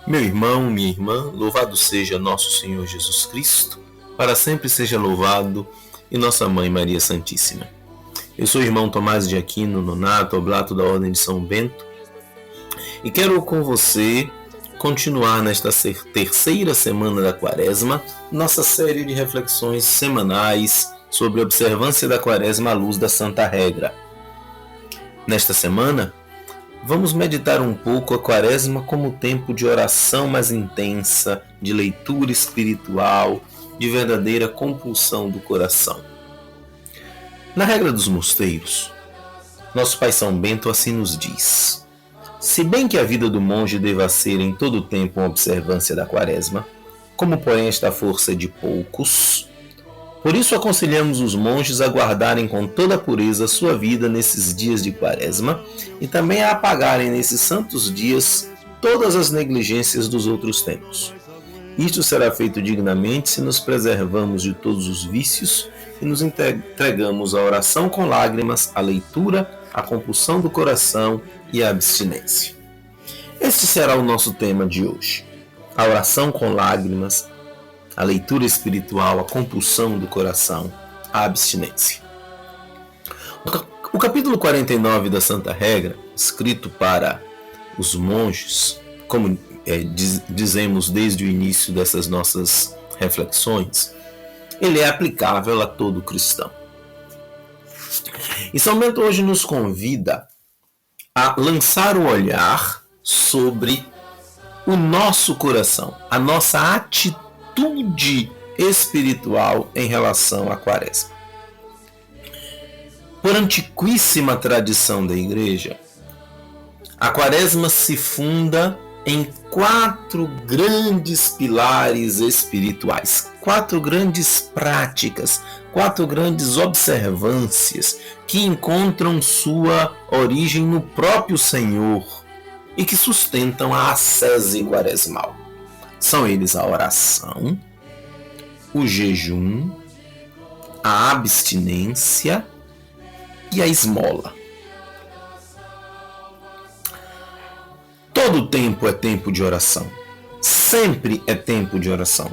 Meu irmão, minha irmã, louvado seja nosso Senhor Jesus Cristo, para sempre seja louvado, e nossa Mãe Maria Santíssima. Eu sou o irmão Tomás de Aquino, nonato, oblato da Ordem de São Bento, e quero com você continuar nesta terceira semana da Quaresma, nossa série de reflexões semanais sobre a observância da Quaresma à luz da Santa Regra. Nesta semana, vamos meditar um pouco a Quaresma como tempo de oração mais intensa, de leitura espiritual, de verdadeira compulsão do coração. Na regra dos mosteiros, nosso Pai São Bento assim nos diz: se bem que a vida do monge deva ser em todo o tempo uma observância da Quaresma, como porém esta força é de poucos, por isso aconselhamos os monges a guardarem com toda a pureza sua vida nesses dias de Quaresma e também a apagarem nesses santos dias todas as negligências dos outros tempos. Isto será feito dignamente se nos preservamos de todos os vícios e nos entregamos à oração com lágrimas, à leitura, à compulsão do coração e à abstinência. Este será o nosso tema de hoje: a oração com lágrimas, a leitura espiritual, a compulsão do coração, a abstinência. O capítulo 49 da Santa Regra, escrito para os monges, como dizemos desde o início dessas nossas reflexões, ele é aplicável a todo cristão. E São Bento hoje nos convida a lançar o olhar sobre o nosso coração, a nossa atitude espiritual em relação à Quaresma. Por antiquíssima tradição da Igreja, a Quaresma se funda em 4 grandes pilares espirituais, 4 grandes práticas, 4 grandes observâncias que encontram sua origem no próprio Senhor e que sustentam a ascese quaresmal. São eles a oração, o jejum, a abstinência e a esmola. Todo tempo é tempo de oração. Sempre é tempo de oração.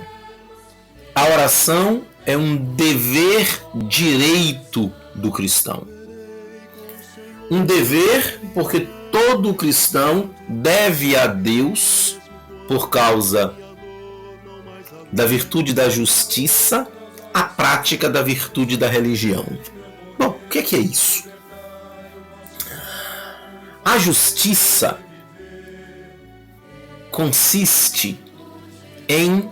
A oração é um dever direito do cristão. Um dever porque todo cristão deve a Deus, por causa da virtude da justiça, a prática da virtude da religião. Bom, o que é isso? A justiça consiste em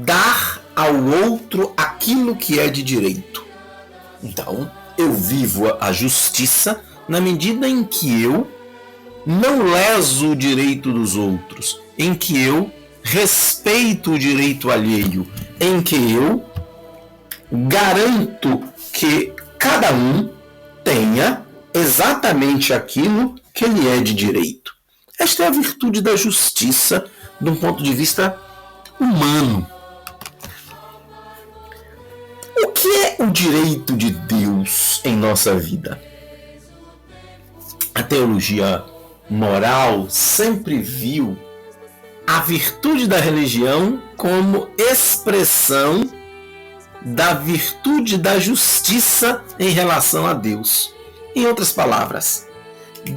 dar ao outro aquilo que é de direito. Então, eu vivo a justiça na medida em que eu não leso o direito dos outros, em que eu respeito o direito alheio, em que eu garanto que cada um tenha exatamente aquilo que lhe é de direito. Esta é a virtude da justiça de um ponto de vista humano. O que é o direito de Deus em nossa vida? A teologia moral sempre viu a virtude da religião como expressão da virtude da justiça em relação a Deus. Em outras palavras,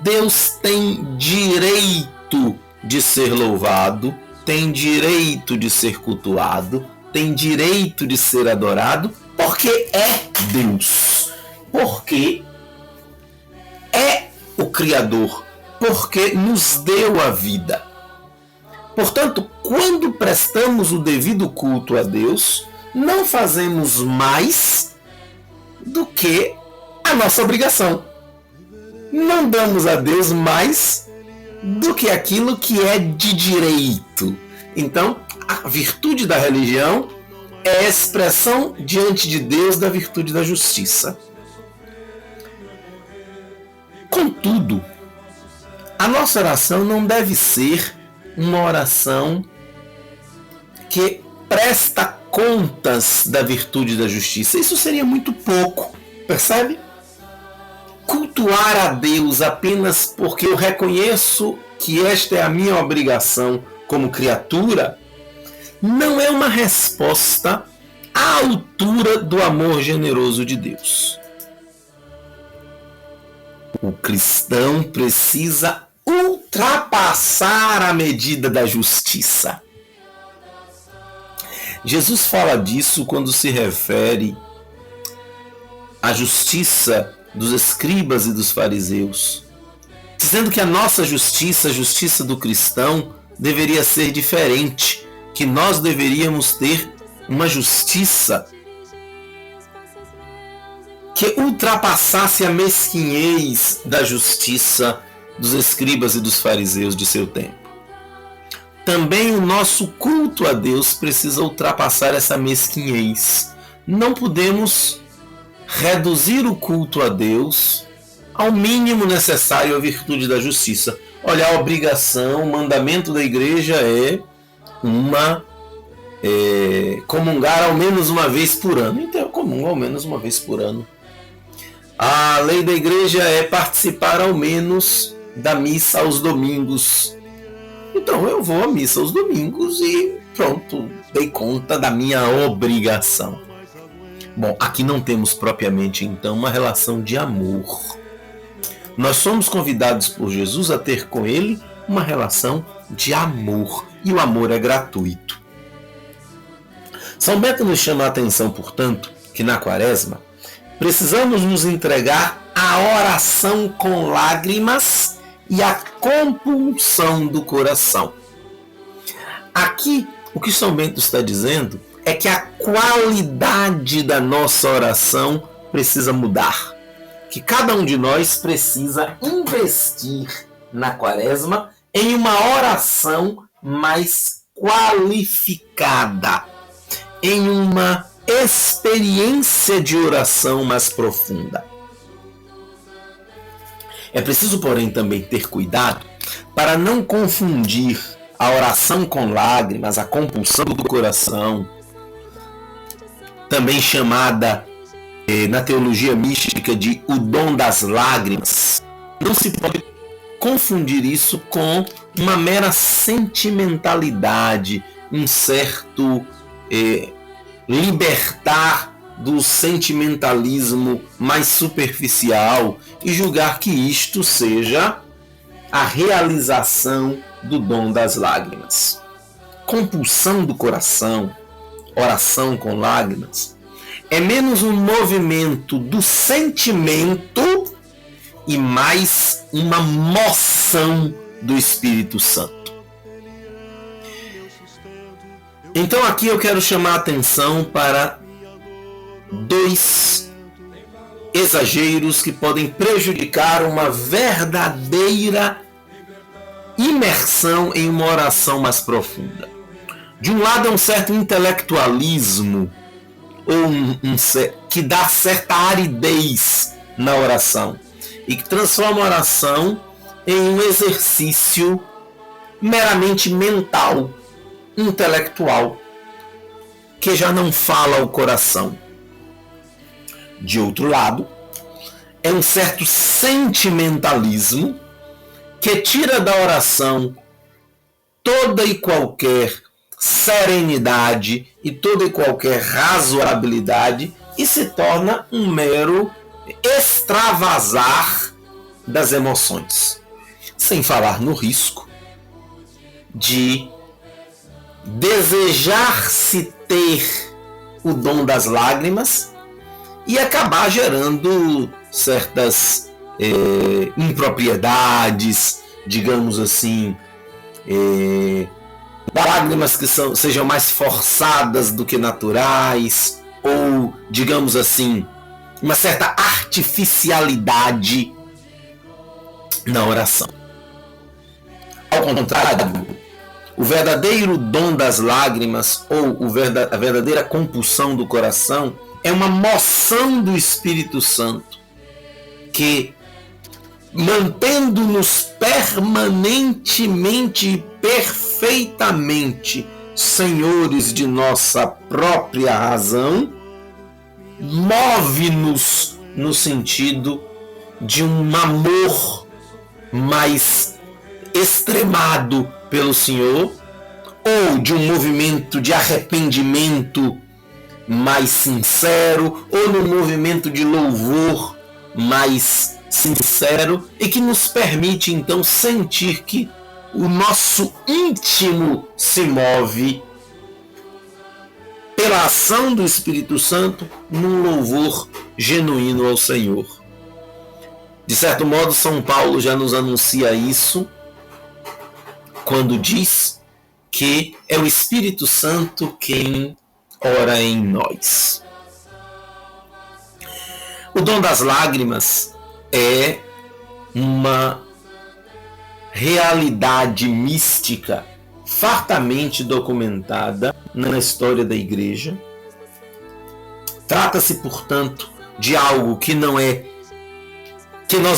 Deus tem direito de ser louvado, tem direito de ser cultuado, tem direito de ser adorado, porque é Deus, porque é o Criador, porque nos deu a vida. Portanto, quando prestamos o devido culto a Deus, não fazemos mais do que a nossa obrigação. Não damos a Deus mais do que aquilo que é de direito. Então, a virtude da religião é a expressão diante de Deus da virtude da justiça. Contudo, a nossa oração não deve ser uma oração que presta contas da virtude da justiça. Isso seria muito pouco, percebe? Cultuar a Deus apenas porque eu reconheço que esta é a minha obrigação como criatura, não é uma resposta à altura do amor generoso de Deus. O cristão precisa ultrapassar a medida da justiça. Jesus fala disso quando se refere à justiça dos escribas e dos fariseus, dizendo que a nossa justiça, a justiça do cristão, deveria ser diferente, que nós deveríamos ter uma justiça que ultrapassasse a mesquinhez da justiça dos escribas e dos fariseus de seu tempo. Também o nosso culto a Deus precisa ultrapassar essa mesquinhez. Não podemos reduzir o culto a Deus ao mínimo necessário à virtude da justiça. Olha, a obrigação, o mandamento da igreja é comungar ao menos uma vez por ano. Então eu comungo ao menos uma vez por ano. A lei da igreja é participar ao menos da missa aos domingos. Então eu vou à missa aos domingos e pronto, dei conta da minha obrigação. Bom, aqui não temos propriamente então uma relação de amor. Nós somos convidados por Jesus a ter com Ele uma relação de amor. E o amor é gratuito. São Bento nos chama a atenção, portanto, que na Quaresma precisamos nos entregar à oração com lágrimas e à compulsão do coração. Aqui, o que São Bento está dizendo é que a qualidade da nossa oração precisa mudar. Que cada um de nós precisa investir na Quaresma em uma oração mais qualificada, em uma experiência de oração mais profunda. É preciso, porém, também ter cuidado para não confundir a oração com lágrimas, a compulsão do coração, também chamada na teologia mística de o dom das lágrimas. Não se pode confundir isso com uma mera sentimentalidade, um certo libertar do sentimentalismo mais superficial e julgar que isto seja a realização do dom das lágrimas. Compulsão do coração, oração com lágrimas, é menos um movimento do sentimento e mais uma moção do Espírito Santo. Então aqui eu quero chamar a atenção para dois exageros que podem prejudicar uma verdadeira imersão em uma oração mais profunda. De um lado é um certo intelectualismo, ou que dá certa aridez na oração e que transforma a oração em um exercício meramente mental, intelectual, que já não fala ao coração. De outro lado, é um certo sentimentalismo que tira da oração toda e qualquer serenidade e toda e qualquer razoabilidade e se torna um mero extravasar das emoções. Sem falar no risco de desejar-se ter o dom das lágrimas e acabar gerando certas impropriedades, digamos assim, lágrimas que sejam mais forçadas do que naturais, ou, digamos assim, uma certa artificialidade na oração. Ao contrário, o verdadeiro dom das lágrimas, ou a verdadeira compulsão do coração, é uma moção do Espírito Santo que, mantendo-nos permanentemente e perfeitamente senhores de nossa própria razão, move-nos no sentido de um amor mais extremado pelo Senhor ou de um movimento de arrependimento mais sincero, ou num movimento de louvor mais sincero, e que nos permite então sentir que o nosso íntimo se move pela ação do Espírito Santo num louvor genuíno ao Senhor. De certo modo, São Paulo já nos anuncia isso quando diz que é o Espírito Santo quem ora em nós. O dom das lágrimas é uma realidade mística fartamente documentada na história da Igreja. Trata-se, portanto, de algo que nós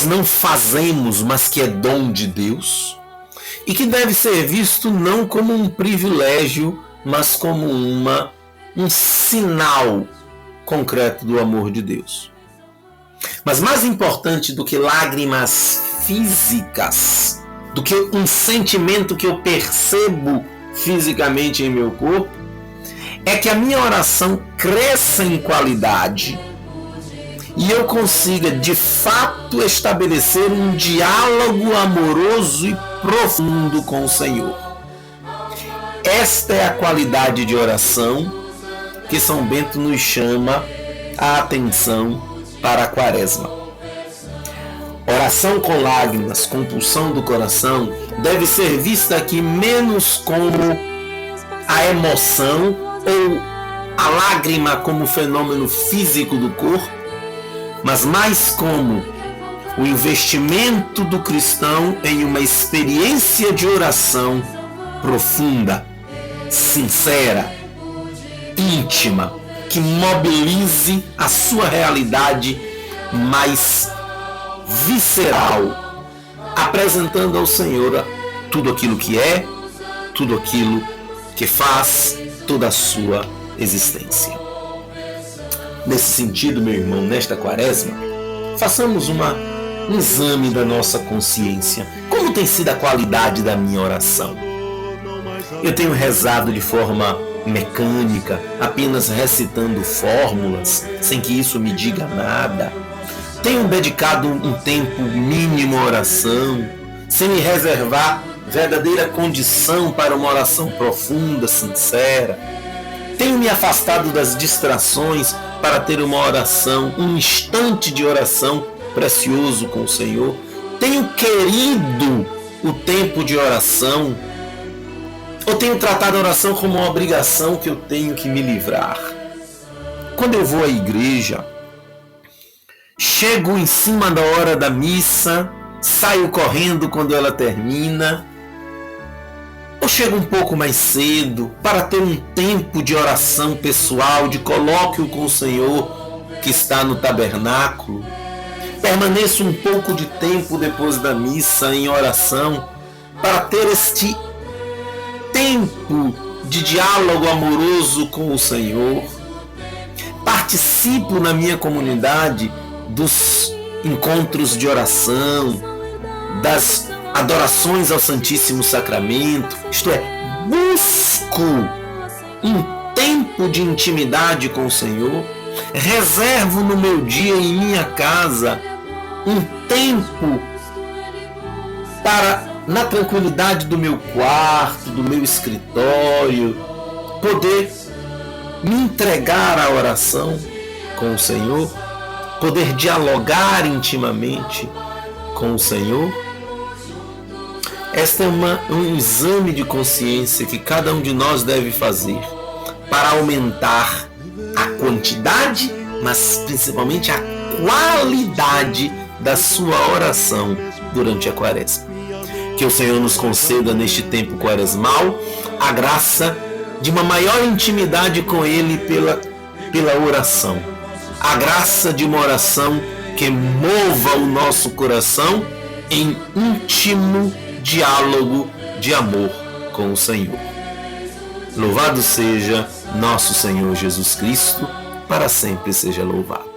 não fazemos, mas que é dom de Deus, e que deve ser visto não como um privilégio, mas como um sinal concreto do amor de Deus. Mas mais importante do que lágrimas físicas, do que um sentimento que eu percebo fisicamente em meu corpo, é que a minha oração cresça em qualidade e eu consiga de fato estabelecer um diálogo amoroso e profundo com o Senhor. Esta é a qualidade de oração que São Bento nos chama a atenção para a Quaresma. Oração com lágrimas, compulsão do coração, deve ser vista aqui menos como a emoção ou a lágrima como fenômeno físico do corpo, mas mais como o investimento do cristão em uma experiência de oração profunda, sincera, íntima, que mobilize a sua realidade mais visceral, apresentando ao Senhor tudo aquilo que é, tudo aquilo que faz, toda a sua existência. Nesse sentido, meu irmão, nesta Quaresma, façamos um exame da nossa consciência. Como tem sido a qualidade da minha oração? Eu tenho rezado de forma mecânica, apenas recitando fórmulas, sem que isso me diga nada? Tenho dedicado um tempo mínimo à oração, sem me reservar verdadeira condição para uma oração profunda, sincera? Tenho me afastado das distrações para ter uma oração, um instante de oração precioso com o Senhor? Tenho querido o tempo de oração? Ou tenho tratado a oração como uma obrigação que eu tenho que me livrar? Quando eu vou à igreja, chego em cima da hora da missa, saio correndo quando ela termina, ou chego um pouco mais cedo para ter um tempo de oração pessoal, de colóquio com o Senhor que está no tabernáculo? Permaneço um pouco de tempo depois da missa em oração para ter este tempo de diálogo amoroso com o Senhor? Participo na minha comunidade dos encontros de oração, das adorações ao Santíssimo Sacramento, isto é, busco um tempo de intimidade com o Senhor? Reservo no meu dia em minha casa um tempo para, na tranquilidade do meu quarto, do meu escritório, poder me entregar à oração com o Senhor, poder dialogar intimamente com o Senhor? Este é um exame de consciência que cada um de nós deve fazer para aumentar a quantidade, mas principalmente a qualidade da sua oração durante a Quaresma. Que o Senhor nos conceda neste tempo quaresmal a graça de uma maior intimidade com Ele pela oração. A graça de uma oração que mova o nosso coração em íntimo diálogo de amor com o Senhor. Louvado seja nosso Senhor Jesus Cristo, para sempre seja louvado.